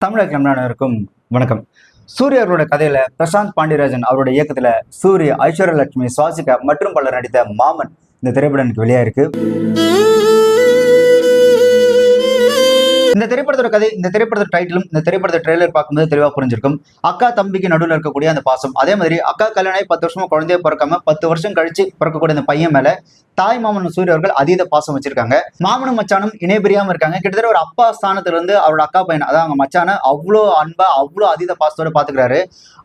தமிழக கிளம்புனருக்கும் வணக்கம். சூர்யா அவரோட கதையில பிரசாந்த் பாண்டியராஜன் அவரோட இயக்கத்துல சூரிய, ஐஸ்வர்யா லட்சுமி, சுவாசிகா மற்றும் பலர் நடித்த மாமன் இந்த திரைப்படம் எனக்கு வெளியா இருக்கு. இந்த திரைப்படத்தோட கதை, இந்த திரைப்படத்தோட டைட்டிலும், இந்த திரைப்படத்தோட ட்ரெய்லர் பார்க்கும்போது தெளிவா புரிஞ்சிருக்கும். அக்கா தம்பிக்கு நடுவில் இருக்கக்கூடிய அந்த பாசம், அதே மாதிரி அக்கா கல்யாணம் 10 வருஷமா குழந்தைய பிறக்காம 10 வருஷம் கழிச்சு பிறக்கக்கூடிய அந்த பையன் மேல தாய் மாமன் சூரிய அவர்கள் அதீத பாசம் வச்சிருக்காங்க. மாமனும் மச்சானும் இணைபிரியாம இருக்காங்க. கிட்டத்தட்ட ஒரு அப்பா ஸ்தானத்துல இருந்து அவரோட அக்கா பையன், அதான் அவங்க மச்சான அவ்வளோ அன்பா அவ்வளோ அதீத பாசத்தோட பாத்துக்கிறாரு.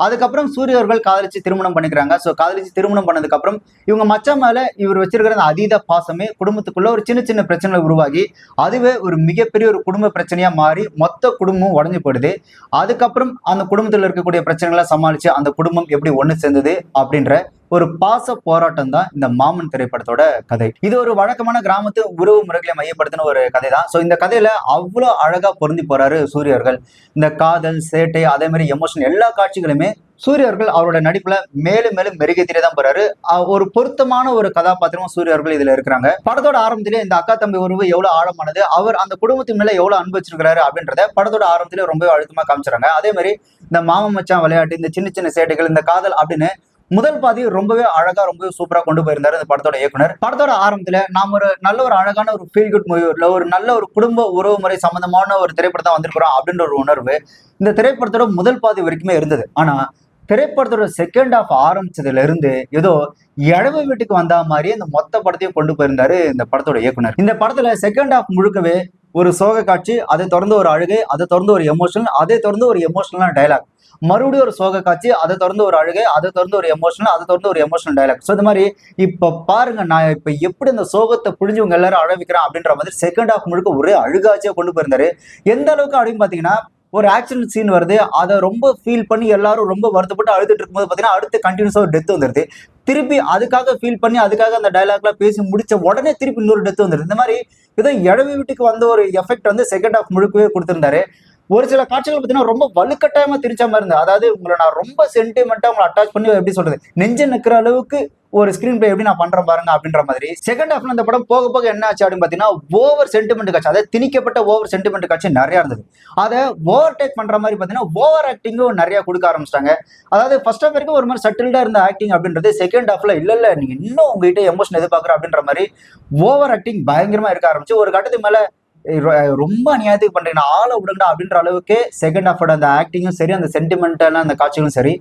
அதுக்கப்புறம் சூரிய அவர்கள் காதலிச்சு திருமணம் பண்ணிக்கிறாங்க. ஸோ காதலிச்சு திருமணம் பண்ணதுக்கு அப்புறம் இவங்க மச்சான் மேல இவர் வச்சிருக்கிற அந்த அதீத பாசமே குடும்பத்துக்குள்ள ஒரு சின்ன சின்ன பிரச்சனை உருவாகி அதுவே ஒரு மிகப்பெரிய ஒரு குடும்ப பிரச்சனையா மாறி மொத்த குடும்பமும் உடஞ்சு போயிடுது. அதுக்கப்புறம் அந்த குடும்பத்தில் இருக்கக்கூடிய பிரச்சனைகளை சமாளிச்சு அந்த குடும்பம் எப்படி ஒண்ணு சேர்ந்தது அப்படின்ற ஒரு பாச போராட்டம் தான் இந்த மாமன் திரைப்படத்தோட கதை. இது ஒரு வழக்கமான கிராமத்து உறவு முறைகளை மையப்படுத்தின ஒரு கதை தான். ஸோ இந்த கதையில அவ்வளோ அழகா பொருந்தி போறாரு சூரிய அவர்கள். இந்த காதல், சேட்டை, அதே மாதிரி எமோஷன் எல்லா காட்சிகளுமே சூரிய அவர்கள் அவரோட நடிப்புல மேலும் மேலும் மெருகேற்றிட்டே தான் போறாரு. ஒரு பொருத்தமான ஒரு கதாபாத்திரமும் சூரிய அவர்கள் இதுல இருக்கிறாங்க. படத்தோட ஆரம்பத்திலே இந்த அக்கா தம்பி உறவு எவ்வளவு ஆழமானது, அவர் அந்த குடும்பத்தின் மேல எவ்வளவு அன்பு வச்சிருக்கிறாரு அப்படின்றத படத்தோட ஆரம்பத்திலே ரொம்ப அழுத்தமா காமிச்சாங்க. அதே மாதிரி இந்த மாமன் மச்சான் விளையாட்டு, இந்த சின்ன சின்ன சேட்டைகள், இந்த காதல் அப்படின்னு முதல் பாதி ரொம்பவே அழகா ரொம்பவே சூப்பரா கொண்டு போயிருந்தாரு இந்த படத்தோட இயக்குனர். படத்தோட ஆரம்பத்துல நாம ஒரு நல்ல ஒரு அழகான ஒரு ஃபீல் குட் மூவி, இல்ல ஒரு நல்ல ஒரு குடும்ப உறவு முறை சம்பந்தமான ஒரு திரைப்படத்தை வந்திருக்கிறோம் அப்படின்ற ஒரு உணர்வு இந்த திரைப்படத்தோட முதல் பாதி வரைக்குமே இருந்தது. ஆனா திரைப்படத்தோட செகண்ட் ஹாஃப் ஆரம்பிச்சதுல இருந்து ஏதோ இழவு வீட்டுக்கு வந்தா மாதிரியே இந்த மொத்த படத்தையும் கொண்டு போயிருந்தாரு இந்த படத்தோட இயக்குனர். இந்த படத்துல செகண்ட் ஹாஃப் முழுக்கவே ஒரு சோக காட்சி, அதை தொடர்ந்து ஒரு அழுகை, அதை தொடர்ந்து ஒரு எமோஷனல், அதை தொடர்ந்து ஒரு எமோஷனலான டைலாக், மறுபடியும் ஒரு சோக காட்சி, அதை தொடர்ந்து ஒரு அழுகை, அதை தொடர்ந்து ஒரு எமோஷனல், அதை தொடர்ந்து ஒரு எமோஷனல் டைலாக். ஸோ இந்த மாதிரி இப்ப பாருங்க, நான் இப்ப எப்படி இந்த சோகத்தை புரிஞ்சவங்க எல்லாரும் அழ வைக்கிறேன் அப்படின்ற மாதிரி செகண்ட் ஹாஃப் முழுக்க ஒரே அழுகாட்சியா கொண்டு போயிருந்தாரு. எந்த அளவுக்கு அப்படின்னு பாத்தீங்கன்னா, ஒரு ஆக்சிடென்ட் சீன் வருது, அதை ரொம்ப ஃபீல் பண்ணி எல்லாரும் ரொம்ப வருத்தப்பட்டு அழுதுட்டு இருக்கும்போது பாத்தீங்கன்னா அடுத்து கண்டினியூஸா ஒரு டெத் வந்துருது. திருப்பி அதுக்காக ஃபீல் பண்ணி அதுக்காக அந்த டைலாக்லாம் பேசி முடிச்ச உடனே திருப்பி இன்னொரு டெத் வந்துருது. இந்த மாதிரி ஏதோ இழவு வீட்டுக்கு வந்த ஒரு எஃபெக்ட் வந்து செகண்ட் ஹாஃப் முழுக்கவே கொடுத்திருந்தாரு. ஒரு சில காட்சிகள் பார்த்தீங்கன்னா ரொம்ப வலுக்கட்டாயமா திரிச்ச மாதிரி இருந்தது. அதாவது உங்களை நான் ரொம்ப சென்டிமெண்டா உங்களை அட்டாச் பண்ணி எப்படி சொல்றது, நெஞ்ச நிக்கிற அளவுக்கு ஒரு ஸ்கிரீன் பிளே எப்படி நான் பண்றேன் பாருங்க அப்படின்ற மாதிரி. செகண்ட் ஹாஃப்ல இந்த படம் போக போக என்ன ஆச்சு அப்படின்னு பாத்தீங்கன்னா, ஓவர் சென்டிமெண்ட் காட்சி, அதாவது திணிக்கப்பட்ட ஓவர் சென்டிமெண்ட் காட்சி நிறைய இருந்தது. அதை ஓவர் டேக் பண்ற மாதிரி பாத்தீங்கன்னா ஓவர் ஆக்டிங்கும் நிறைய கொடுக்க ஆரம்பிச்சிட்டாங்க. அதாவது ஃபர்ஸ்ட் ஹாஃப் வரைக்கும் ஒரு மாதிரி சட்டில்டா இருந்த ஆக்டிங் அப்படின்றது செகண்ட் ஹாஃப்ல இல்ல நீங்க இன்னும் உங்ககிட்ட எமோஷன் எதிர்பார்க்குற அப்படின்ற மாதிரி ஓவர் ஆக்டிங் பயங்கரமா இருக்க ஆரம்பிச்சு ஒரு கட்டத்துக்கு மேல ரொம்ப அநியாயத்துக்கு பண்றீங்க, ஆளை விடுங்கடா அப்படின்ற அளவுக்கு செகண்ட் ஹாஃபோட அந்த ஆக்டிங்கும் சரி, அந்த சென்டிமெண்டான அந்த காட்சிகளும் சரி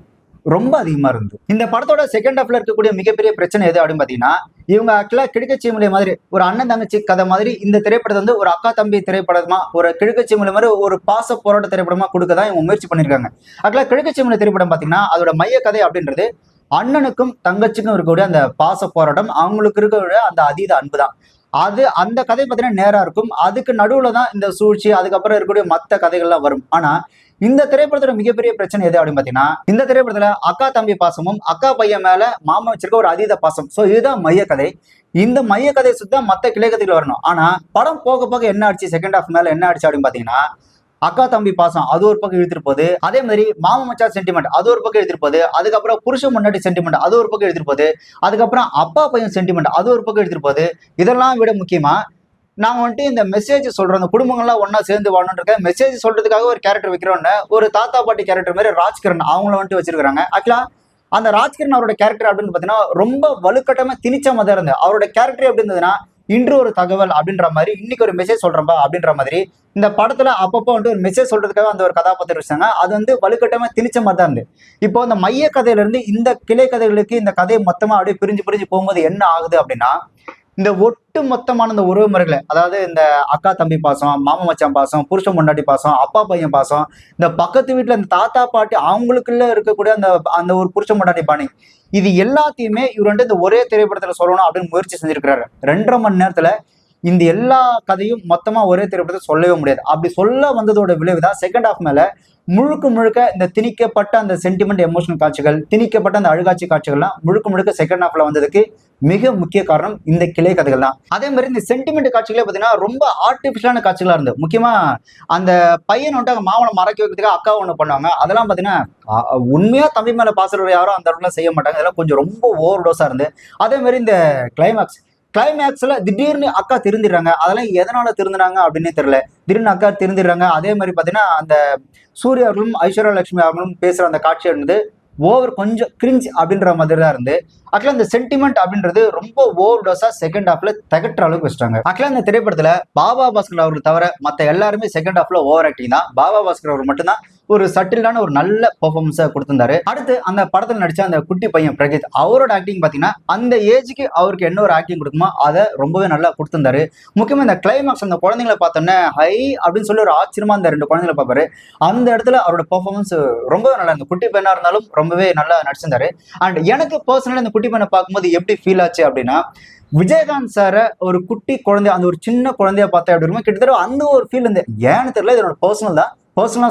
ரொம்ப அதிகமா இருந்தது. இந்த படத்தோட செகண்ட் ஹாஃப்ல இருக்கக்கூடிய மிகப்பெரிய பிரச்சனை எது அப்படின்னு பாத்தீங்கன்னா, இவங்க ஆக்சுவலா கிழக்கச்சிமலை மாதிரி ஒரு அண்ணன் தங்கச்சி கதை மாதிரி இந்த திரைப்படத்தை வந்து ஒரு அக்கா தம்பி திரைப்படமா, ஒரு கிழக்கச்சிமலை மாதிரி ஒரு பாச போராட்ட திரைப்படமா கொடுக்க தான் இவங்க முயற்சி பண்ணிருக்காங்க. ஆக்சுவலா கிழக்கச்சிமலை திரைப்படம் பாத்தீங்கன்னா அதோட மைய கதை அப்படின்றது அண்ணனுக்கும் தங்கச்சிக்கும் இருக்கக்கூடிய அந்த பாச போராட்டம், அவங்களுக்கு இருக்கக்கூடிய அந்த அதீத அன்பு தான். அது அந்த கதை பார்த்தீங்கன்னா நேரா இருக்கும். அதுக்கு நடுவுல தான் இந்த சூழ்ச்சி, அதுக்கப்புறம் இருக்கக்கூடிய மத்த கதைகள்லாம் வரும். ஆனா இந்த திரைப்படத்தோட மிகப்பெரிய பிரச்சனை எது அப்படின்னு பாத்தீங்கன்னா, இந்த திரைப்படத்துல அக்கா தம்பி பாசமும் அக்கா பையன் மேல மாமா வச்சிருக்க ஒரு அதீத பாசம். சோ இதுதான் மைய கதை. இந்த மைய கதையை சுத்தி தான் மத்த கிளை கதைகள் வரணும். ஆனா படம் போக போக என்ன ஆச்சு, செகண்ட் ஹாஃப் மேல என்ன ஆச்சு அப்படின்னு பாத்தீங்கன்னா, அக்கா தம்பி பாசம் அது ஒரு பக்கம் இழுத்துட்டு போகுது, அதே மாதிரி மாமா மச்சான் சென்டிமெண்ட் அது ஒரு பக்கம் இழுத்துட்டு போகுது, அதுக்கப்புறம் புருஷன் முன்னாடி சென்டிமெண்ட் அது ஒரு பக்கம் இழுத்துட்டு போகுது, அதுக்கப்புறம் அப்பா பையன் சென்டிமெண்ட் அது ஒரு பக்கம் இழுத்துட்டு போகுது. இதெல்லாம் விட முக்கியமா நாங்க வந்துட்டு இந்த மெசேஜ் சொல்றோம், அந்த குடும்பங்கள்லாம் ஒன்னா சேர்ந்து வாழணுன்ற மெசேஜ் சொல்றதுக்காக ஒரு கேரக்டர் வைக்கிறோன்னு ஒரு தாத்தா பாட்டி கேரக்டர் மாதிரி ராஜ்கிரண் அவங்கள வந்துட்டு வச்சிருக்காங்க. ஆக்சுவலா அந்த ராஜ்கிரண் அவரோட கேரக்டர் அப்படின்னு பாத்தீங்கன்னா ரொம்ப வலுக்கட்டமா திணிச்ச மாதிரி இருந்தது. அவரோட கேரக்டர் எப்படி இருந்ததுன்னா, இன்று ஒரு தகவல் அப்படின்ற மாதிரி, இன்னைக்கு ஒரு மெசேஜ் சொல்றப்பா அப்படின்ற மாதிரி இந்த படத்துல அப்பப்போ வந்துட்டு ஒரு மெசேஜ் சொல்றதுக்காக அந்த ஒரு கதாபாத்திரம் வச்சாங்க. அது வந்து வலுக்கட்டமா திணிச்ச மாதிரி தான் இருந்து. இப்போ இந்த மைய கதையில இருந்து இந்த கிளை கதைகளுக்கு இந்த கதையை மொத்தமா அப்படியே பிரிஞ்சு பிரிஞ்சு போகும்போது என்ன ஆகுது அப்படின்னா, இந்த ஒட்டு மொத்தமான இந்த உறவு முறைகளை, அதாவது இந்த அக்கா தம்பி பாசம், மாமா மச்சான் பாசம், புருஷன் முன்னாடி பாசம், அப்பா பையன் பாசம், இந்த பக்கத்து வீட்டுல இந்த தாத்தா பாட்டி அவங்களுக்குள்ள இருக்கக்கூடிய அந்த அந்த ஒரு புருஷன் முன்னாடி பாணி, இது எல்லாத்தையுமே இவர் வந்து இந்த ஒரே திரைப்படத்துல சொல்லணும் அப்படின்னு முயற்சி செஞ்சிருக்கிறாரு. 2.5 மணி நேரத்துல இந்த எல்லா கதையும் மொத்தமா ஒரே திரைப்படத்தை சொல்லவே முடியாது. அப்படி சொல்ல வந்ததோட விளைவுதான் செகண்ட் ஹாஃப் மேல முழுக்க முழுக்க இந்த திணிக்கப்பட்ட அந்த சென்டிமெண்ட் எமோஷனல் காட்சிகள், திணிக்கப்பட்ட அந்த அழுகாட்சி காட்சிகள்லாம் முழுக்க முழுக்க செகண்ட் ஹாஃப்ல வந்ததுக்கு மிக முக்கிய காரணம் இந்த கிளை கதைகள் தான். அதே மாதிரி இந்த சென்டிமெண்ட் காட்சிகளே பாத்தீங்கன்னா ரொம்ப ஆர்டிபிஷியலான காட்சிகளா இருந்தது. முக்கியமா அந்த பையன் வந்துட்டு மாவனை மறக்க வைக்கிறதுக்கு அக்கா ஒண்ணு பண்ணுவாங்க. அதெல்லாம் பாத்தீங்கன்னா உண்மையா தம்பி மேல பாசுற யாரும் அந்த இடத்துல செய்ய மாட்டாங்க. அதெல்லாம் கொஞ்சம் ரொம்ப ஓவர் டோஸா இருந்து, அதே மாதிரி இந்த கிளைமேக்ஸ் கிளைமேக்ஸ்ல திடீர்னு அக்கா திருந்திடுறாங்க. அதெல்லாம் எதனால திருந்தினாங்க அப்படின்னே தெரியல. திடீர்னு அக்கா திருந்திடுறாங்க. அதே மாதிரி பாத்தீங்கன்னா அந்த சூர்யா அவர்களும் ஐஸ்வர்யா லட்சுமி அவர்களும் பேசுற அந்த காட்சி வந்து ஓவர் கொஞ்சம் கிரிஞ்ச் அப்படின்ற மாதிரி தான் இருந்து ஆக்சுவலா இந்த சென்டிமெண்ட் அப்படின்றது ரொம்ப ஓவர் டோஸா செகண்ட் ஹாஃப்ல திகட்டுற அளவுக்கு வச்சிட்டாங்க. ஆக்சுவலா இந்த திரைப்படத்துல பாபா பாஸ்கர் அவர்கள் தவிர மத்த எல்லாருமே செகண்ட் ஹாஃப்ல ஓவர் ஆக்டிங் தான். பாபா பாஸ்கர் அவர் மட்டும்தான் ஒரு சட்டிலான ஒரு நல்ல பெர்ஃபார்மன்ஸை கொடுத்திருந்தாரு. அடுத்து அந்த படத்துல நடிச்ச அந்த குட்டி பையன் பிரகித் அவரோட ஆக்டிங் பாத்தீங்கன்னா அந்த ஏஜுக்கு அவருக்கு என்ன ஒரு ஆக்டிங் கொடுக்குமோ அதை ரொம்பவே நல்லா கொடுத்திருந்தாரு. முக்கியமா இந்த கிளைமாக்ஸ் அந்த குழந்தைங்களை பார்த்தோன்னே ஹை அப்படின்னு சொல்லி ஒரு ஆச்சரியமா அந்த 2 குழந்தைங்களை பார்ப்பாரு. அந்த இடத்துல அவரோட பெர்ஃபார்மன்ஸ் ரொம்பவே நல்லா இருந்தது. குட்டி பையனா இருந்தாலும் ரொம்பவே நல்லா நடிச்சிருந்தாரு. அண்ட் எனக்கு பர்சனலா இந்த குட்டி பையனை பார்க்கும்போது எப்படி ஃபீல் ஆச்சு அப்படின்னா, விஜயகாந்த் சாரை ஒரு குட்டி குழந்தை அந்த ஒரு சின்ன குழந்தைய பார்த்தேன் அப்படின்னு கிட்டத்தட்ட அந்த ஒரு ஃபீல் இருந்து ஏன்னு தெரியல. இதோட பர்சனலா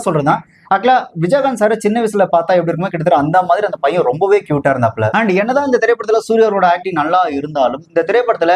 சொல்றதுதான். ஆக்சுவலா விஜயகாந்த் சார் சின்ன வயசுல பார்த்தா எப்படி இருக்குமோ கிட்டத்தட்ட அந்த மாதிரி அந்த பையன் ரொம்பவே கியூட்டா இருந்தாப்ல. அண்ட் என்னதான் இந்த திரைப்படத்துல சூர்யாவோட ஆக்டிங் நல்லா இருந்தாலும் இந்த திரைப்படத்துல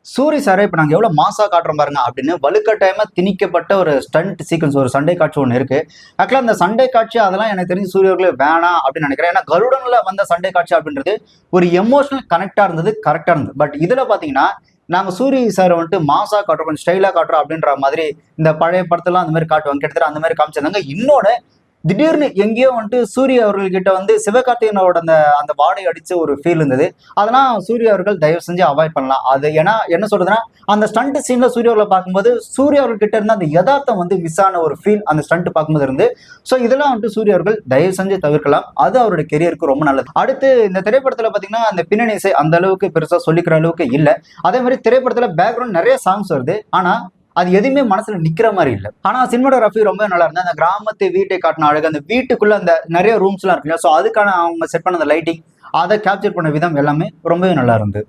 சூரி சாரை இப்ப நாங்க எவ்வளவு மாசா காட்டுறோம் பாருங்க அப்படின்னு வலுக்கட்டாயமா திணிக்கப்பட்ட ஒரு ஸ்டண்ட் சீக்வன்ஸ் ஒரு சண்டை காட்சி ஒண்ணு இருக்கு. ஆக்சுவலா அந்த சண்டை காட்சி அதெல்லாம் எனக்கு தெரிஞ்சு சூரியர்களே வேணாம் அப்படின்னு நினைக்கிறேன். ஏன்னா கருடன்ல வந்த சண்டை காட்சி அப்படின்றது ஒரு எமோஷனல் கனெக்டா இருந்தது, கரெக்டா இருந்தது. பட் இதுல பாத்தீங்கன்னா நாங்க சூரிய சாரை வந்துட்டு மாசா காட்டுறோம், கொஞ்சம் ஸ்டைலா காட்டுறோம் அப்படின்ற மாதிரி இந்த பழைய படத்தெல்லாம் அந்த மாதிரி காட்டுவாங்க. கிட்டத்தட்ட அந்த மாதிரி காமிச்சிருந்தாங்க. இன்னொன்னு திடீர்னு எங்கேயோ வந்துட்டு சூர்யா அவர்கள் கிட்ட வந்து சிவகார்த்திகேயனோட அந்த அந்த வாடை அடிச்ச ஒரு ஃபீல் இருந்தது. அதெல்லாம் சூர்யா அவர்கள் தயவு செஞ்சு அவாய்ட் பண்ணலாம். அது ஏன்னா என்ன சொல்றதுன்னா அந்த ஸ்டண்ட் சீன்ல சூர்யா அவர்களை பார்க்கும்போது சூர்யா அவர்கள் கிட்ட இருந்த அந்த யதார்த்தம் வந்து மிஸ் ஆன ஒரு ஃபீல் அந்த ஸ்டண்ட் பார்க்கும்போது இருந்து. ஸோ இதெல்லாம் வந்துட்டு சூர்யா அவர்கள் தயவு செஞ்சு தவிர்க்கலாம். அது அவருடைய கெரியருக்கு ரொம்ப நல்லது. அடுத்து இந்த திரைப்படத்துல பாத்தீங்கன்னா அந்த பின்னணி இசை அந்த அளவுக்கு பெருசா சொல்லிக்கிற அளவுக்கு இல்ல. அதே மாதிரி திரைப்படத்துல பேக்ரவுண்ட் நிறைய சாங்ஸ் வருது. ஆனா அது எதுவுமே மனசுல நிக்கிற மாதிரி இல்ல. ஆனா சினிமாட்டோகிராஃபி ரொம்ப நல்லா இருந்தது. அந்த கிராமத்து வீட்டை காட்டின அழகு, அந்த வீட்டுக்குள்ள அந்த நிறைய ரூம்ஸ் எல்லாம் இருக்கு. ஸோ அதுக்கான அவங்க செட் பண்ண அந்த லைட்டிங் அதை கேப்சர் பண்ண விதம் எல்லாமே ரொம்பவே நல்லா இருந்தது.